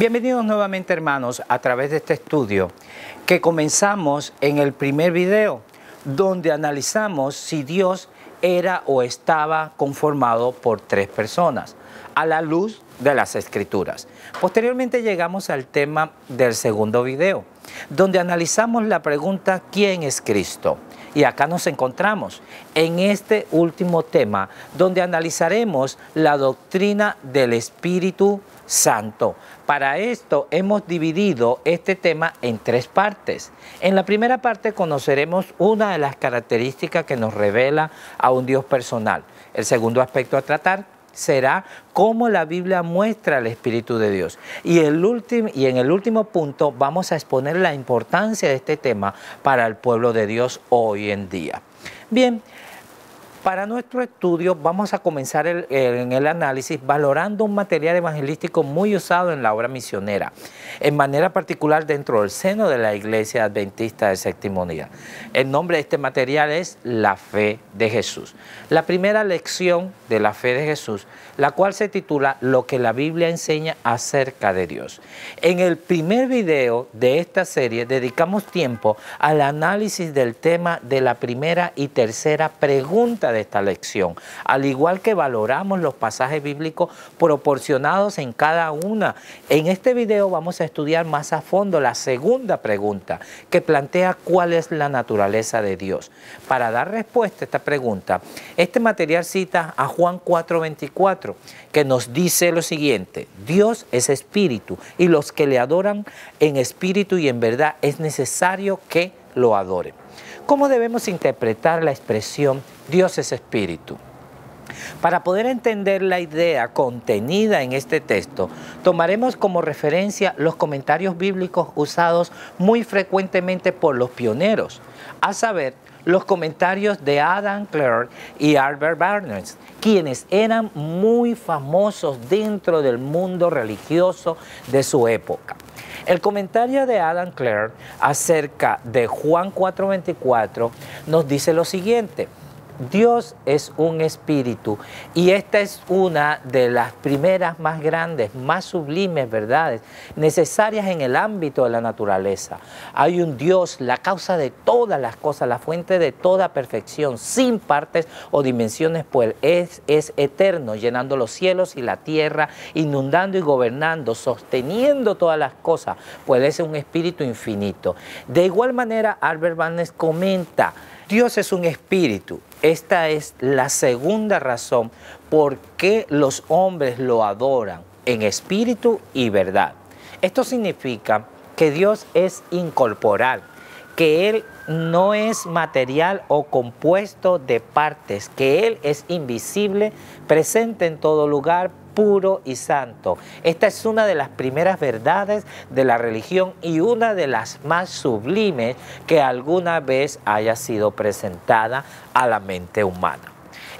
Bienvenidos nuevamente, hermanos, a través de este estudio que comenzamos en el primer video, donde analizamos si Dios era o estaba conformado por tres personas, a la luz de las Escrituras. Posteriormente llegamos al tema del segundo video, donde analizamos la pregunta ¿quién es Cristo? Y acá nos encontramos en este último tema, donde analizaremos la doctrina del Espíritu Santo. Para esto hemos dividido este tema en tres partes. En la primera parte conoceremos una de las características que nos revela a un Dios personal. El segundo aspecto a tratar será cómo la Biblia muestra el Espíritu de Dios. Y en el último punto vamos a exponer la importancia de este tema para el pueblo de Dios hoy en día. Bien, para nuestro estudio vamos a comenzar en el análisis valorando un material evangelístico muy usado en la obra misionera, en manera particular dentro del seno de la Iglesia Adventista del Séptimo Día. El nombre de este material es La Fe de Jesús. La primera lección de la fe de Jesús, la cual se titula Lo que la Biblia enseña acerca de Dios. En el primer video de esta serie dedicamos tiempo al análisis del tema de la primera y tercera pregunta de esta lección, al igual que valoramos los pasajes bíblicos proporcionados en cada una. En este video vamos a estudiar más a fondo la segunda pregunta, que plantea cuál es la naturaleza de Dios. Para dar respuesta a esta pregunta, este material cita a Juan 4:24, que nos dice lo siguiente: Dios es espíritu y los que le adoran en espíritu y en verdad es necesario que lo adoren. ¿Cómo debemos interpretar la expresión Dios es espíritu? Para poder entender la idea contenida en este texto, tomaremos como referencia los comentarios bíblicos usados muy frecuentemente por los pioneros, a saber, los comentarios de Adam Clarke y Albert Barnes, quienes eran muy famosos dentro del mundo religioso de su época. El comentario de Adam Clarke acerca de Juan 4:24 nos dice lo siguiente: Dios es un espíritu y esta es una de las primeras más grandes, más sublimes verdades necesarias en el ámbito de la naturaleza. Hay un Dios, la causa de todas las cosas, la fuente de toda perfección, sin partes o dimensiones, pues es eterno, llenando los cielos y la tierra, inundando y gobernando, sosteniendo todas las cosas, pues es un espíritu infinito. De igual manera, Albert Barnes comenta: Dios es un espíritu. Esta es la segunda razón por qué los hombres lo adoran en espíritu y verdad. Esto significa que Dios es incorporal, que Él no es material o compuesto de partes, que Él es invisible, presente en todo lugar, puro y santo. Esta es una de las primeras verdades de la religión y una de las más sublimes que alguna vez haya sido presentada a la mente humana.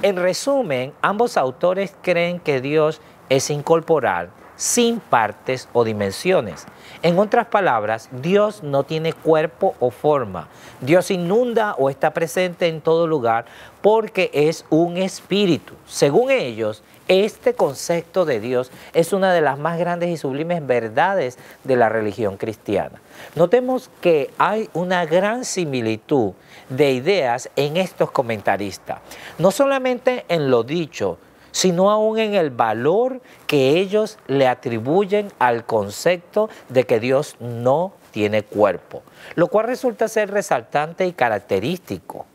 En resumen, ambos autores creen que Dios es incorporal, sin partes o dimensiones. En otras palabras, Dios no tiene cuerpo o forma. Dios inunda o está presente en todo lugar porque es un espíritu. Según ellos, este concepto de Dios es una de las más grandes y sublimes verdades de la religión cristiana. Notemos que hay una gran similitud de ideas en estos comentaristas, no solamente en lo dicho, sino aún en el valor que ellos le atribuyen al concepto de que Dios no tiene cuerpo, lo cual resulta ser resaltante y característico.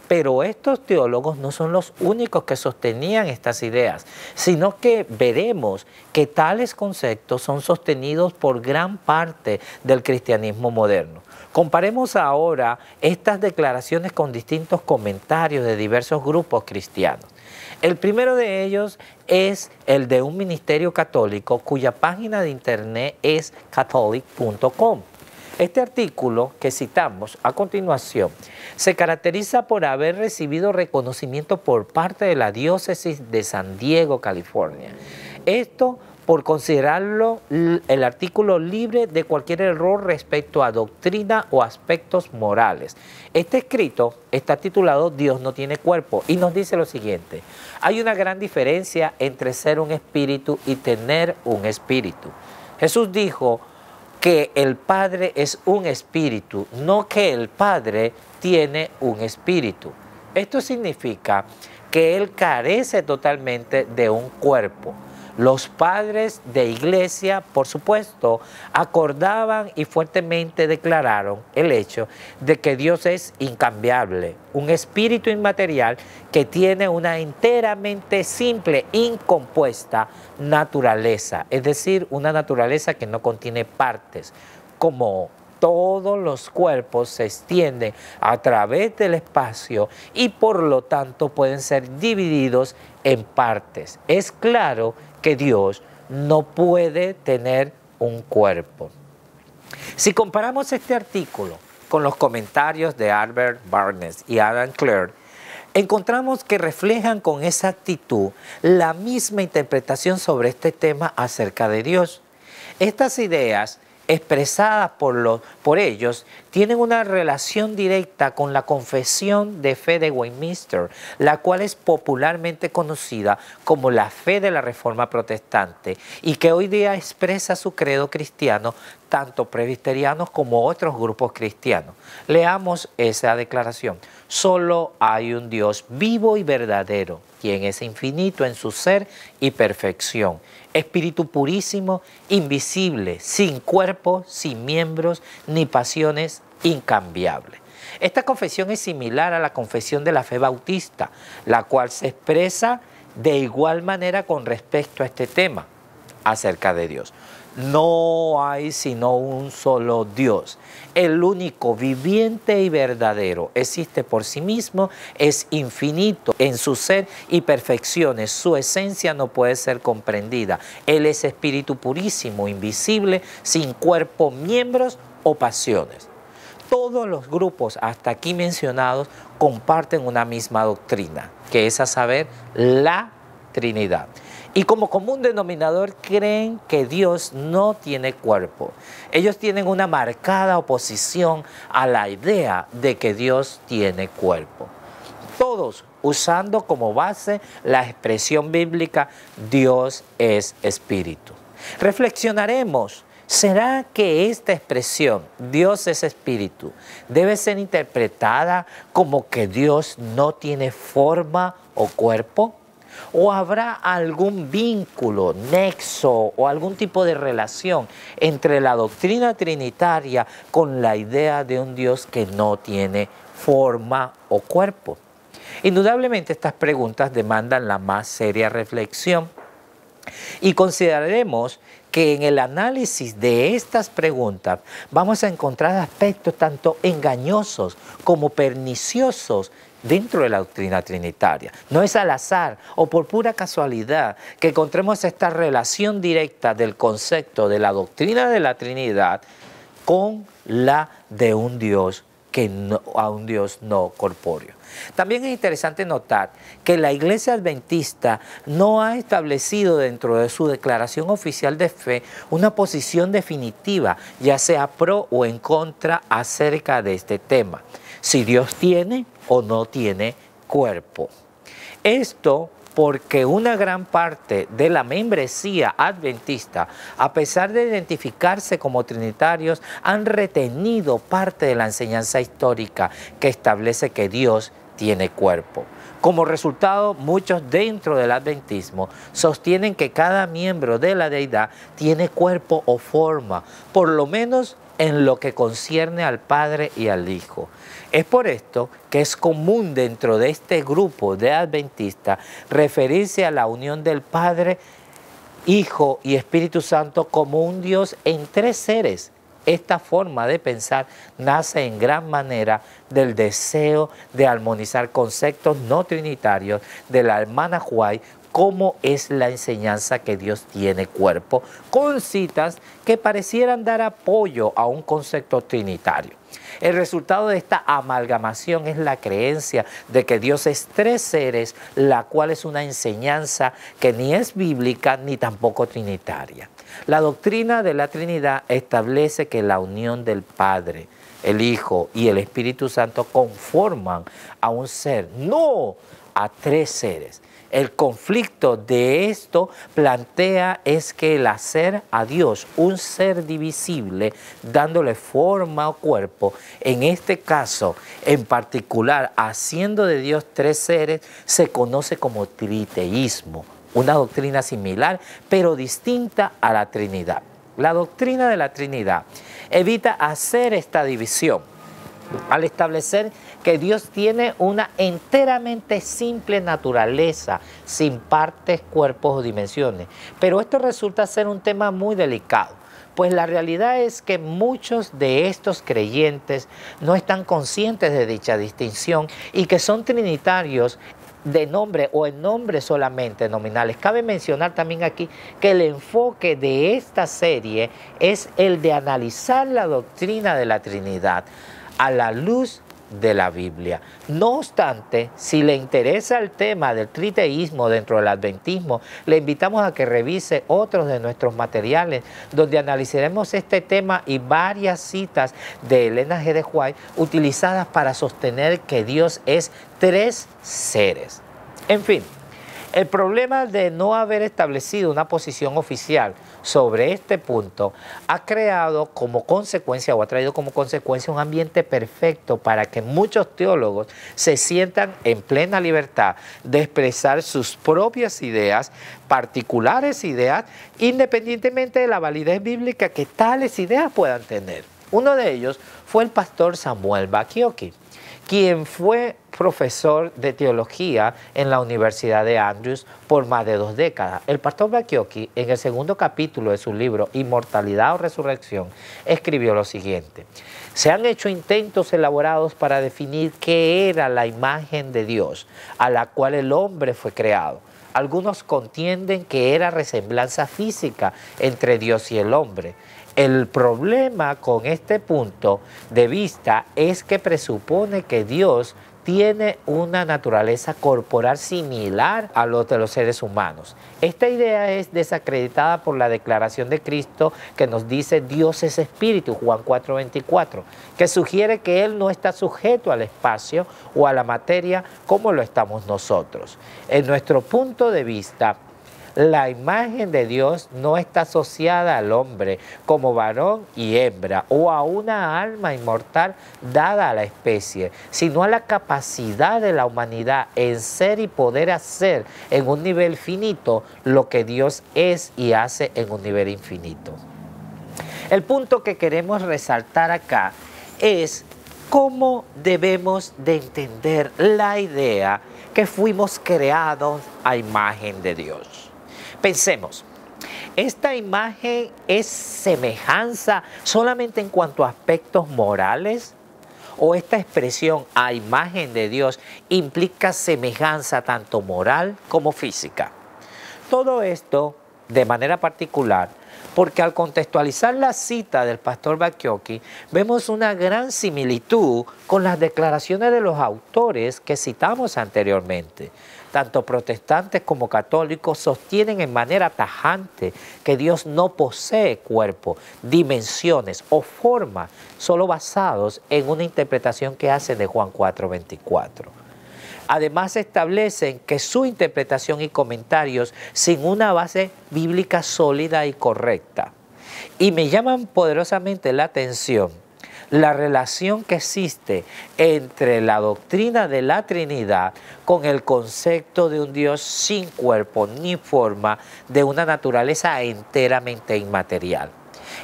Pero estos teólogos no son los únicos que sostenían estas ideas, sino que veremos que tales conceptos son sostenidos por gran parte del cristianismo moderno. Comparemos ahora estas declaraciones con distintos comentarios de diversos grupos cristianos. El primero de ellos es el de un ministerio católico cuya página de internet es catholic.com. Este artículo que citamos a continuación se caracteriza por haber recibido reconocimiento por parte de la diócesis de San Diego, California. Esto por considerarlo el artículo libre de cualquier error respecto a doctrina o aspectos morales. Este escrito está titulado Dios no tiene cuerpo y nos dice lo siguiente: hay una gran diferencia entre ser un espíritu y tener un espíritu. Jesús dijo que el Padre es un espíritu, no que el Padre tiene un espíritu. Esto significa que Él carece totalmente de un cuerpo. Los padres de iglesia, por supuesto, acordaban y fuertemente declararon el hecho de que Dios es incambiable, un espíritu inmaterial que tiene una enteramente simple, incompuesta naturaleza, es decir, una naturaleza que no contiene partes, como todos los cuerpos se extienden a través del espacio y por lo tanto pueden ser divididos en partes. Es claro que Dios no puede tener un cuerpo. Si comparamos este artículo con los comentarios de Albert Barnes y Adam Clare, encontramos que reflejan con exactitud la misma interpretación sobre este tema acerca de Dios. Estas ideas expresadas por ellos tienen una relación directa con la Confesión de Fe de Westminster, la cual es popularmente conocida como la fe de la Reforma Protestante y que hoy día expresa su credo cristiano tanto presbiterianos como otros grupos cristianos. Leamos esa declaración. Solo hay un Dios vivo y verdadero, quien es infinito en su ser y perfección, espíritu purísimo, invisible, sin cuerpo, sin miembros, ni pasiones, incambiable. Esta confesión es similar a la confesión de la fe bautista, la cual se expresa de igual manera con respecto a este tema acerca de Dios. No hay sino un solo Dios. El único viviente y verdadero existe por sí mismo, es infinito en su ser y perfecciones. Su esencia no puede ser comprendida. Él es espíritu purísimo, invisible, sin cuerpo, miembros o pasiones. Todos los grupos hasta aquí mencionados comparten una misma doctrina, que es a saber, la Trinidad. Y como común denominador creen que Dios no tiene cuerpo. Ellos tienen una marcada oposición a la idea de que Dios tiene cuerpo. Todos usando como base la expresión bíblica Dios es espíritu. Reflexionaremos. ¿Será que esta expresión, Dios es espíritu, debe ser interpretada como que Dios no tiene forma o cuerpo? ¿O habrá algún vínculo, nexo o algún tipo de relación entre la doctrina trinitaria con la idea de un Dios que no tiene forma o cuerpo? Indudablemente estas preguntas demandan la más seria reflexión y consideraremos que en el análisis de estas preguntas vamos a encontrar aspectos tanto engañosos como perniciosos dentro de la doctrina trinitaria. No es al azar o por pura casualidad que encontremos esta relación directa del concepto de la doctrina de la Trinidad con la de un Dios a un Dios no corpóreo. También es interesante notar que la Iglesia Adventista no ha establecido dentro de su declaración oficial de fe una posición definitiva, ya sea pro o en contra acerca de este tema, si Dios tiene o no tiene cuerpo. Esto porque una gran parte de la membresía adventista, a pesar de identificarse como trinitarios, han retenido parte de la enseñanza histórica que establece que Dios tiene cuerpo. Como resultado, muchos dentro del adventismo sostienen que cada miembro de la deidad tiene cuerpo o forma, por lo menos en lo que concierne al Padre y al Hijo. Es por esto que es común dentro de este grupo de adventistas referirse a la unión del Padre, Hijo y Espíritu Santo como un Dios en tres seres. Esta forma de pensar nace en gran manera del deseo de armonizar conceptos no trinitarios de la hermana White, como es la enseñanza que Dios tiene cuerpo, con citas que parecieran dar apoyo a un concepto trinitario. El resultado de esta amalgamación es la creencia de que Dios es tres seres, la cual es una enseñanza que ni es bíblica ni tampoco trinitaria. La doctrina de la Trinidad establece que la unión del Padre, el Hijo y el Espíritu Santo conforman a un ser, no a tres seres. El conflicto de esto plantea es que el hacer a Dios un ser divisible, dándole forma o cuerpo, en este caso en particular haciendo de Dios tres seres, se conoce como triteísmo, una doctrina similar pero distinta a la Trinidad. La doctrina de la Trinidad evita hacer esta división al establecer que Dios tiene una enteramente simple naturaleza, sin partes, cuerpos o dimensiones. Pero esto resulta ser un tema muy delicado, pues la realidad es que muchos de estos creyentes no están conscientes de dicha distinción y que son trinitarios de nombre o en nombre solamente nominales. Cabe mencionar también aquí que el enfoque de esta serie es el de analizar la doctrina de la Trinidad a la luz de la Biblia. No obstante, si le interesa el tema del triteísmo dentro del adventismo, le invitamos a que revise otros de nuestros materiales donde analizaremos este tema y varias citas de Elena G. de White utilizadas para sostener que Dios es tres seres. En fin, el problema de no haber establecido una posición oficial sobre este punto ha creado como consecuencia o ha traído como consecuencia un ambiente perfecto para que muchos teólogos se sientan en plena libertad de expresar sus propias ideas, particulares ideas, independientemente de la validez bíblica que tales ideas puedan tener. Uno de ellos fue el pastor Samuel Bacchiocchi, quien fue profesor de teología en la Universidad de Andrews por más de 2 décadas. El pastor Bacchiocchi, en el segundo capítulo de su libro Inmortalidad o Resurrección, escribió lo siguiente: se han hecho intentos elaborados para definir qué era la imagen de Dios a la cual el hombre fue creado. Algunos contienden que era resemblanza física entre Dios y el hombre. El problema con este punto de vista es que presupone que Dios tiene una naturaleza corporal similar a los de los seres humanos. Esta idea es desacreditada por la declaración de Cristo que nos dice Dios es espíritu, Juan 4:24, que sugiere que Él no está sujeto al espacio o a la materia como lo estamos nosotros. En nuestro punto de vista, la imagen de Dios no está asociada al hombre como varón y hembra o a una alma inmortal dada a la especie, sino a la capacidad de la humanidad en ser y poder hacer en un nivel finito lo que Dios es y hace en un nivel infinito. El punto que queremos resaltar acá es cómo debemos de entender la idea que fuimos creados a imagen de Dios. Pensemos, ¿esta imagen es semejanza solamente en cuanto a aspectos morales? ¿O esta expresión a imagen de Dios implica semejanza tanto moral como física? Todo esto de manera particular, porque al contextualizar la cita del pastor Bacchiocchi, vemos una gran similitud con las declaraciones de los autores que citamos anteriormente. Tanto protestantes como católicos sostienen en manera tajante que Dios no posee cuerpo, dimensiones o forma, solo basados en una interpretación que hacen de Juan 4:24. Además establecen que su interpretación y comentarios sin una base bíblica sólida y correcta. Y me llaman poderosamente la atención la relación que existe entre la doctrina de la Trinidad con el concepto de un Dios sin cuerpo ni forma, de una naturaleza enteramente inmaterial.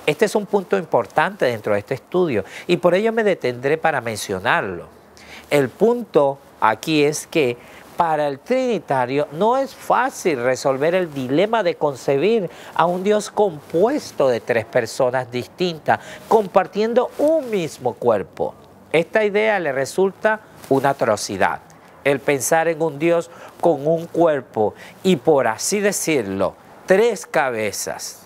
Este es un punto importante dentro de este estudio y por ello me detendré para mencionarlo. El punto aquí es que para el trinitario no es fácil resolver el dilema de concebir a un Dios compuesto de 3 personas distintas, compartiendo un mismo cuerpo. Esta idea le resulta una atrocidad, el pensar en un Dios con un cuerpo y, por así decirlo, 3 cabezas.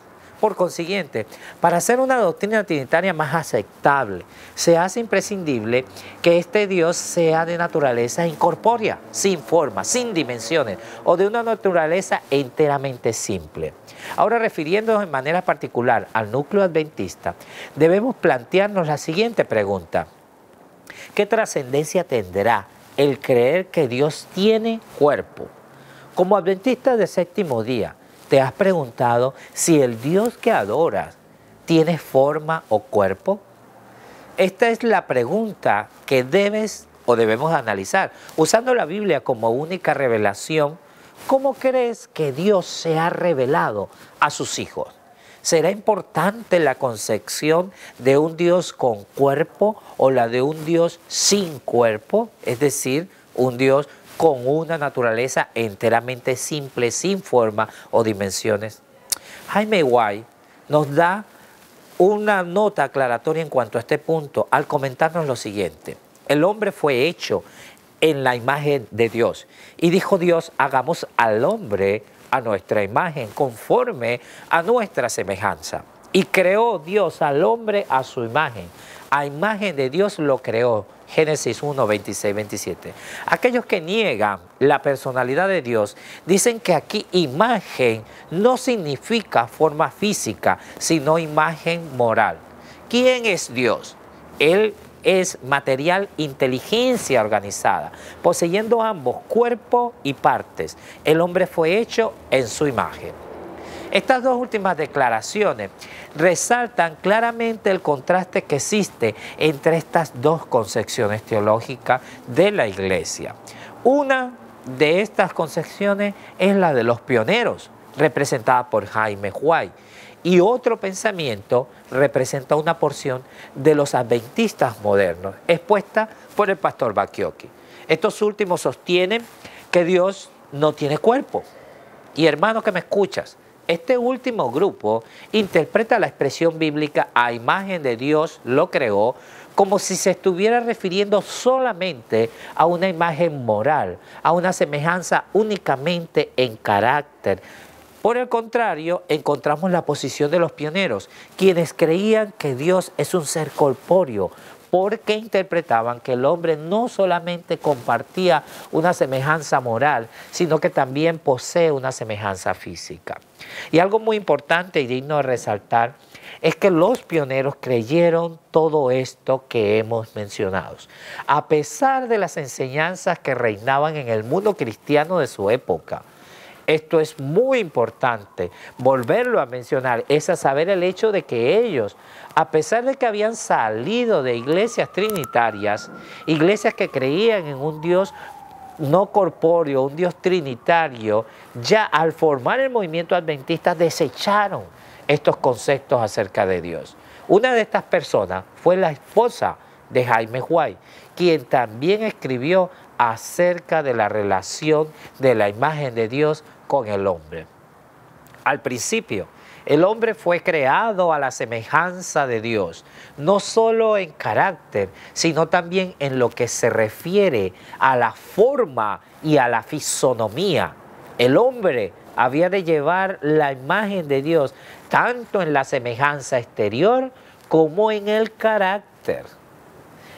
Por consiguiente, para hacer una doctrina trinitaria más aceptable, se hace imprescindible que este Dios sea de naturaleza incorpórea, sin forma, sin dimensiones, o de una naturaleza enteramente simple. Ahora, refiriéndonos en manera particular al núcleo adventista, debemos plantearnos la siguiente pregunta: ¿qué trascendencia tendrá el creer que Dios tiene cuerpo? Como adventista de séptimo día, ¿te has preguntado si el Dios que adoras tiene forma o cuerpo? Esta es la pregunta que debes o debemos analizar. Usando la Biblia como única revelación, ¿cómo crees que Dios se ha revelado a sus hijos? ¿Será importante la concepción de un Dios con cuerpo o la de un Dios sin cuerpo? Es decir, un Dios con una naturaleza enteramente simple, sin forma o dimensiones. Jaime White nos da una nota aclaratoria en cuanto a este punto al comentarnos lo siguiente. El hombre fue hecho en la imagen de Dios. Y dijo Dios, hagamos al hombre a nuestra imagen, conforme a nuestra semejanza. Y creó Dios al hombre a su imagen. A imagen de Dios lo creó. Génesis 1, 26, 27. Aquellos que niegan la personalidad de Dios dicen que aquí imagen no significa forma física, sino imagen moral. ¿Quién es Dios? Él es material, inteligencia organizada, poseyendo ambos cuerpo y partes. El hombre fue hecho en su imagen. Estas dos últimas declaraciones resaltan claramente el contraste que existe entre estas dos concepciones teológicas de la Iglesia. Una de estas concepciones es la de los pioneros, representada por Jaime White, y otro pensamiento representa una porción de los adventistas modernos, expuesta por el pastor Bacchiocchi. Estos últimos sostienen que Dios no tiene cuerpo. Y hermano que me escuchas, este último grupo interpreta la expresión bíblica a imagen de Dios lo creó como si se estuviera refiriendo solamente a una imagen moral, a una semejanza únicamente en carácter. Por el contrario, encontramos la posición de los pioneros, quienes creían que Dios es un ser corpóreo, porque interpretaban que el hombre no solamente compartía una semejanza moral, sino que también posee una semejanza física. Y algo muy importante y digno de resaltar es que los pioneros creyeron todo esto que hemos mencionado. A pesar de las enseñanzas que reinaban en el mundo cristiano de su época, esto es muy importante, volverlo a mencionar, es a saber el hecho de que ellos, a pesar de que habían salido de iglesias trinitarias, iglesias que creían en un Dios no corpóreo, un Dios trinitario, ya al formar el movimiento adventista desecharon estos conceptos acerca de Dios. Una de estas personas fue la esposa de Jaime White, quien también escribió acerca de la relación de la imagen de Dios con el hombre. Al principio, el hombre fue creado a la semejanza de Dios, no solo en carácter, sino también en lo que se refiere a la forma y a la fisonomía. El hombre había de llevar la imagen de Dios tanto en la semejanza exterior como en el carácter.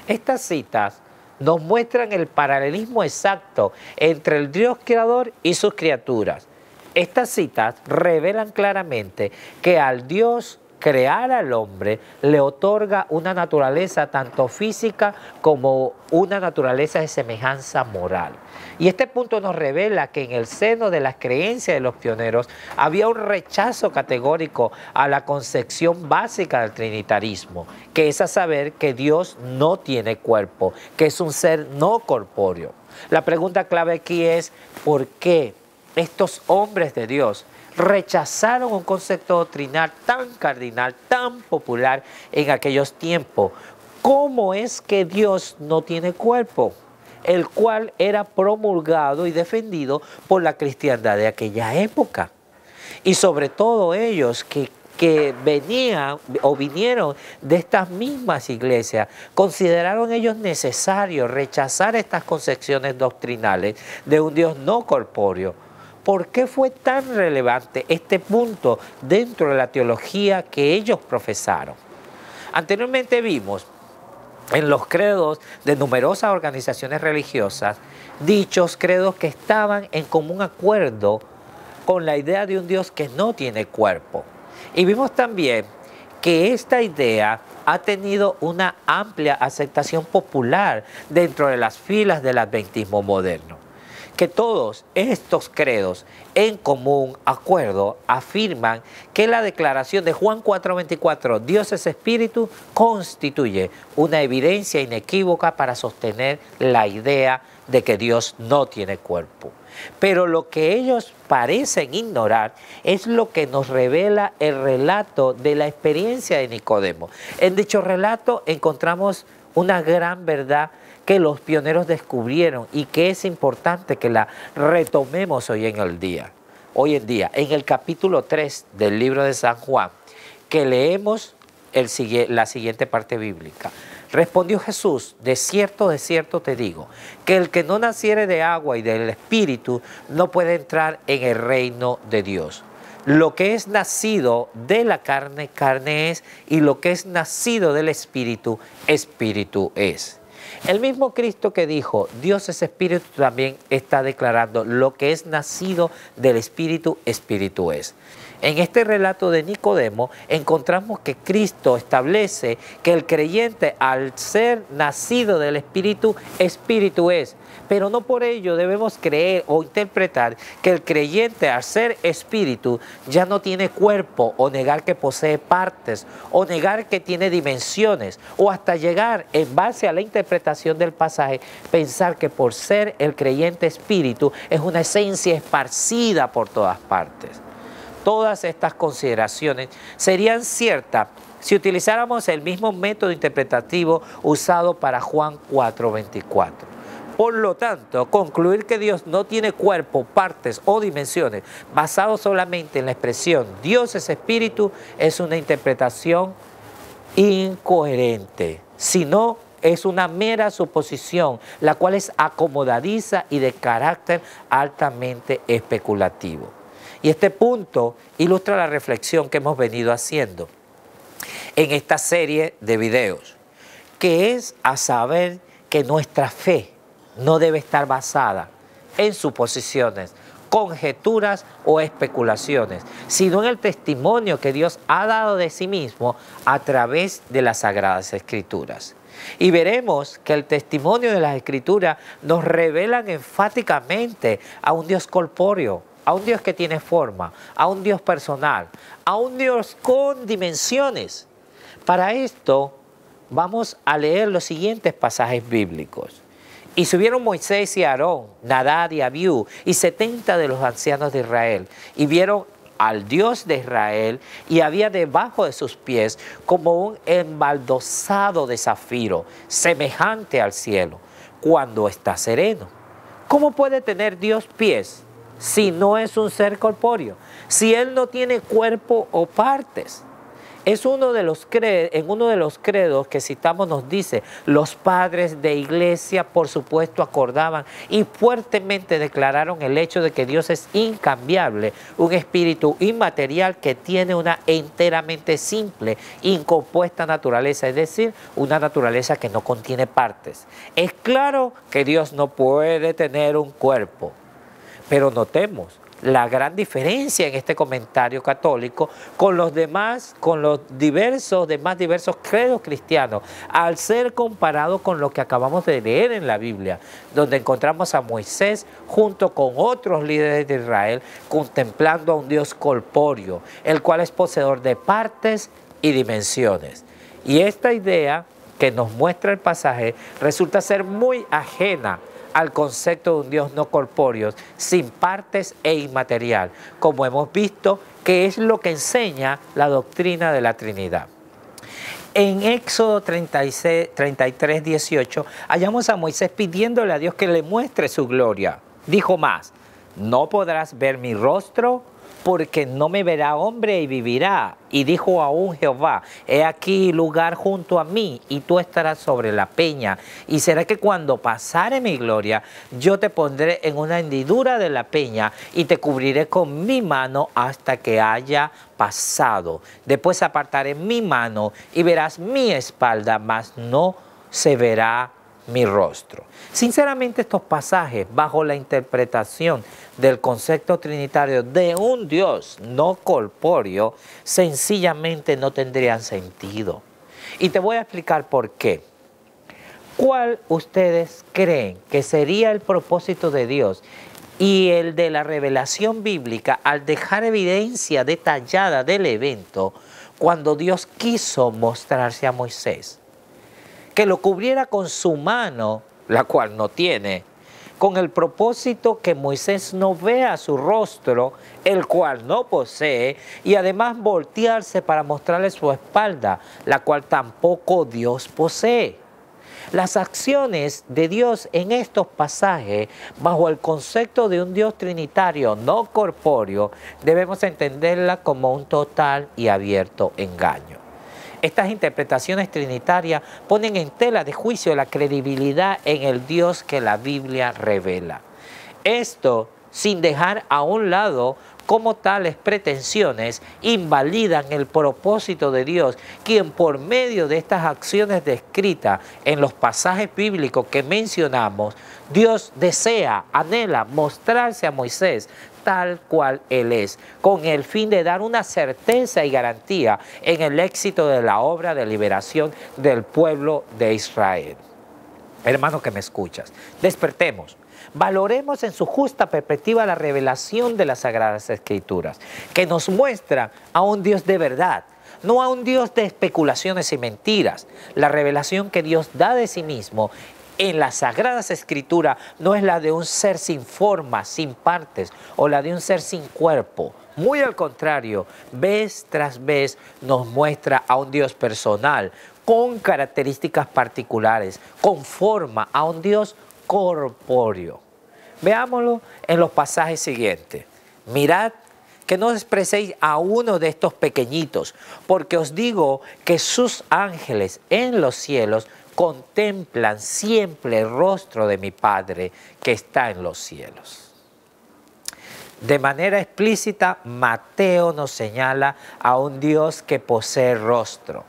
Estas citas nos muestran el paralelismo exacto entre el Dios creador y sus criaturas. Estas citas revelan claramente que al Dios crear al hombre le otorga una naturaleza tanto física como una naturaleza de semejanza moral. Y este punto nos revela que en el seno de las creencias de los pioneros había un rechazo categórico a la concepción básica del trinitarismo, que es a saber que Dios no tiene cuerpo, que es un ser no corpóreo. La pregunta clave aquí es, ¿por qué estos hombres de Dios rechazaron un concepto doctrinal tan cardinal, tan popular en aquellos tiempos? ¿Cómo es que Dios no tiene cuerpo? El cual era promulgado y defendido por la cristiandad de aquella época. Y sobre todo ellos que venían o vinieron de estas mismas iglesias, consideraron ellos necesario rechazar estas concepciones doctrinales de un Dios no corpóreo. ¿Por qué fue tan relevante este punto dentro de la teología que ellos profesaron? Anteriormente vimos en los credos de numerosas organizaciones religiosas dichos credos que estaban en común acuerdo con la idea de un Dios que no tiene cuerpo. Y vimos también que esta idea ha tenido una amplia aceptación popular dentro de las filas del adventismo moderno. que todos estos credos en común acuerdo afirman que la declaración de Juan 4:24, Dios es espíritu, constituye una evidencia inequívoca para sostener la idea de que Dios no tiene cuerpo. Pero lo que ellos parecen ignorar es lo que nos revela el relato de la experiencia de Nicodemo. En dicho relato encontramos una gran verdad que los pioneros descubrieron y que es importante que la retomemos hoy en día. En el capítulo 3 del libro de San Juan, que leemos la siguiente parte bíblica. Respondió Jesús, de cierto te digo, que el que no naciere de agua y del Espíritu no puede entrar en el reino de Dios. Lo que es nacido de la carne, carne es, y lo que es nacido del Espíritu, Espíritu es. El mismo Cristo que dijo, Dios es Espíritu, también está declarando, lo que es nacido del Espíritu, Espíritu es. En este relato de Nicodemo encontramos que Cristo establece que el creyente al ser nacido del Espíritu, Espíritu es. Pero no por ello debemos creer o interpretar que el creyente al ser espíritu ya no tiene cuerpo, o negar que posee partes, o negar que tiene dimensiones, o hasta llegar, en base a la interpretación del pasaje, pensar que por ser el creyente espíritu es una esencia esparcida por todas partes. Todas estas consideraciones serían ciertas si utilizáramos el mismo método interpretativo usado para Juan 4:24. Por lo tanto, concluir que Dios no tiene cuerpo, partes o dimensiones, basado solamente en la expresión Dios es espíritu, es una interpretación incoherente, sino es una mera suposición, la cual es acomodadiza y de carácter altamente especulativo. Y este punto ilustra la reflexión que hemos venido haciendo en esta serie de videos, que es a saber que nuestra fe no debe estar basada en suposiciones, conjeturas o especulaciones, sino en el testimonio que Dios ha dado de sí mismo a través de las Sagradas Escrituras. Y veremos que el testimonio de las Escrituras nos revelan enfáticamente a un Dios corpóreo, a un Dios que tiene forma, a un Dios personal, a un Dios con dimensiones. Para esto vamos a leer los siguientes pasajes bíblicos. Y subieron Moisés y Aarón, Nadab y Abiú, y 70 de los ancianos de Israel, y vieron al Dios de Israel, y había debajo de sus pies como un embaldosado de zafiro, semejante al cielo, cuando está sereno. ¿Cómo puede tener Dios pies si no es un ser corpóreo? Si Él no tiene cuerpo o partes. En uno de los credos que citamos nos dice, los padres de iglesia por supuesto acordaban y fuertemente declararon el hecho de que Dios es incambiable, un espíritu inmaterial que tiene una enteramente simple, incompuesta naturaleza, es decir, una naturaleza que no contiene partes. Es claro que Dios no puede tener un cuerpo, pero notemos la gran diferencia en este comentario católico con los demás diversos credos cristianos, al ser comparado con lo que acabamos de leer en la Biblia, donde encontramos a Moisés junto con otros líderes de Israel contemplando a un Dios corpóreo, el cual es poseedor de partes y dimensiones. Y esta idea que nos muestra el pasaje resulta ser muy ajena al concepto de un Dios no corpóreo, sin partes e inmaterial, como hemos visto que es lo que enseña la doctrina de la Trinidad. En Éxodo 33, 18, hallamos a Moisés pidiéndole a Dios que le muestre su gloria. Dijo más, no podrás ver mi rostro, porque no me verá hombre y vivirá. Y dijo aún Jehová, he aquí lugar junto a mí, y tú estarás sobre la peña. Y será que cuando pasare mi gloria, yo te pondré en una hendidura de la peña, y te cubriré con mi mano hasta que haya pasado. Después apartaré mi mano, y verás mi espalda, mas no se verá mi rostro. Sinceramente, estos pasajes, bajo la interpretación del concepto trinitario de un Dios no corpóreo, sencillamente no tendrían sentido. Y te voy a explicar por qué. ¿Cuál ustedes creen que sería el propósito de Dios y el de la revelación bíblica al dejar evidencia detallada del evento cuando Dios quiso mostrarse a Moisés? Que lo cubriera con su mano, la cual no tiene, con el propósito que Moisés no vea su rostro, el cual no posee, y además voltearse para mostrarle su espalda, la cual tampoco Dios posee. Las acciones de Dios en estos pasajes, bajo el concepto de un Dios trinitario no corpóreo, debemos entenderla como un total y abierto engaño. Estas interpretaciones trinitarias ponen en tela de juicio la credibilidad en el Dios que la Biblia revela. Esto sin dejar a un lado cómo tales pretensiones invalidan el propósito de Dios, quien por medio de estas acciones descritas en los pasajes bíblicos que mencionamos, Dios desea, anhela mostrarse a Moisés tal cual Él es, con el fin de dar una certeza y garantía en el éxito de la obra de liberación del pueblo de Israel. Hermano que me escuchas, despertemos. Valoremos en su justa perspectiva la revelación de las Sagradas Escrituras, que nos muestra a un Dios de verdad, no a un Dios de especulaciones y mentiras. La revelación que Dios da de sí mismo en las Sagradas Escrituras no es la de un ser sin forma, sin partes, o la de un ser sin cuerpo. Muy al contrario, vez tras vez nos muestra a un Dios personal, con características particulares, con forma, a un Dios corpóreo. Veámoslo en los pasajes siguientes. Mirad que no despreciéis a uno de estos pequeñitos, porque os digo que sus ángeles en los cielos contemplan siempre el rostro de mi Padre que está en los cielos. De manera explícita, Mateo nos señala a un Dios que posee rostro.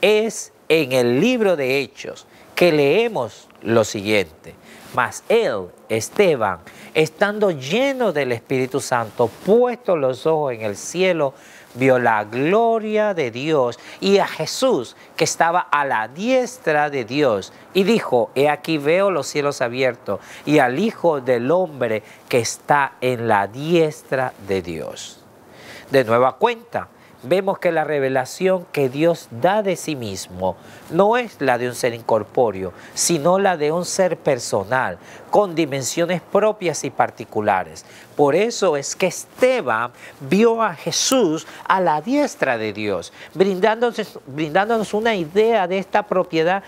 Es en el libro de Hechos que leemos lo siguiente: mas él, Esteban, estando lleno del Espíritu Santo, puesto los ojos en el cielo, vio la gloria de Dios y a Jesús que estaba a la diestra de Dios, y dijo: he aquí veo los cielos abiertos y al Hijo del Hombre que está en la diestra de Dios. De nueva cuenta, vemos que la revelación que Dios da de sí mismo no es la de un ser incorpóreo, sino la de un ser personal, con dimensiones propias y particulares. Por eso es que Esteban vio a Jesús a la diestra de Dios, brindándonos una idea de esta propiedad